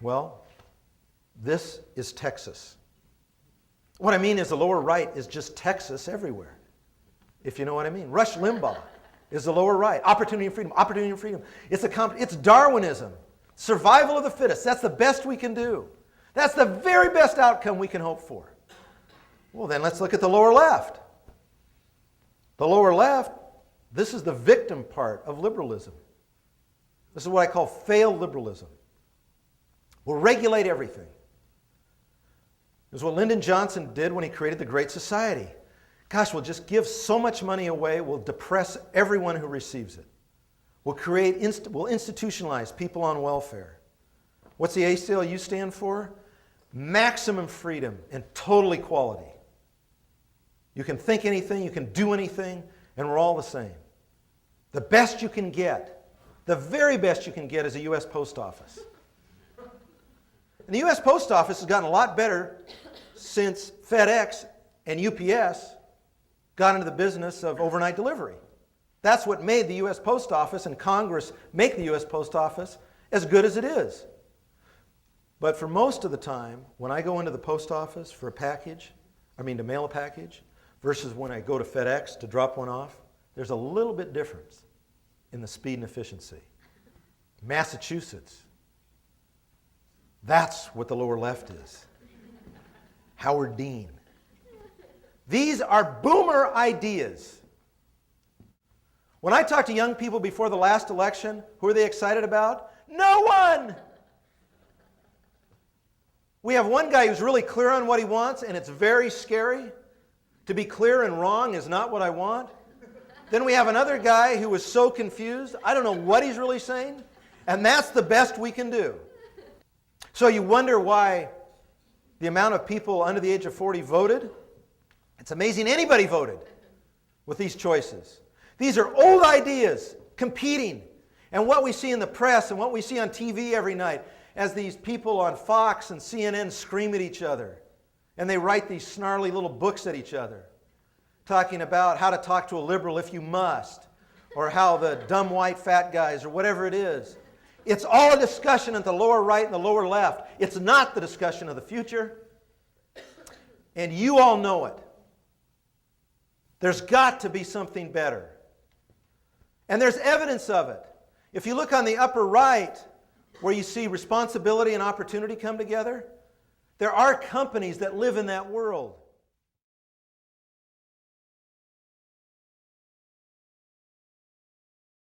Well, this is Texas. What I mean is the lower right is just Texas everywhere, if you know what I mean. Rush Limbaugh is the lower right. Opportunity and freedom, opportunity and freedom. It's Darwinism, survival of the fittest. That's the best we can do. That's the very best outcome we can hope for. Well, then let's look at the lower left. The lower left, this is the victim part of liberalism. This is what I call failed liberalism. We'll regulate everything. It was what Lyndon Johnson did when he created the Great Society. Gosh, we'll just give so much money away, we'll depress everyone who receives it. We'll institutionalize people on welfare. What's the ACLU stand for? Maximum freedom and total equality. You can think anything, you can do anything, and we're all the same. The best you can get, the very best you can get is a U.S. Post Office. And the U.S. Post Office has gotten a lot better since FedEx and UPS got into the business of overnight delivery. That's what made the U.S. Post Office and Congress make the U.S. Post Office as good as it is. But for most of the time, when I go into the post office for a package, to mail a package, versus when I go to FedEx to drop one off, there's a little bit difference in the speed and efficiency. Massachusetts, that's what the lower left is. Howard Dean. These are boomer ideas. When I talk to young people before the last election, who are they excited about? No one! We have one guy who's really clear on what he wants, and it's very scary. To be clear and wrong is not what I want. Then we have another guy who is so confused, I don't know what he's really saying, and that's the best we can do. So you wonder why the amount of people under the age of 40 voted. It's amazing anybody voted with these choices. These are old ideas competing. And what we see in the press and what we see on TV every night as these people on Fox and CNN scream at each other. And they write these snarly little books at each other, talking about how to talk to a liberal if you must, or how the dumb white fat guys, or whatever it is. It's all a discussion at the lower right and the lower left. It's not the discussion of the future. And you all know it. There's got to be something better. And there's evidence of it. If you look on the upper right, where you see responsibility and opportunity come together, there are companies that live in that world.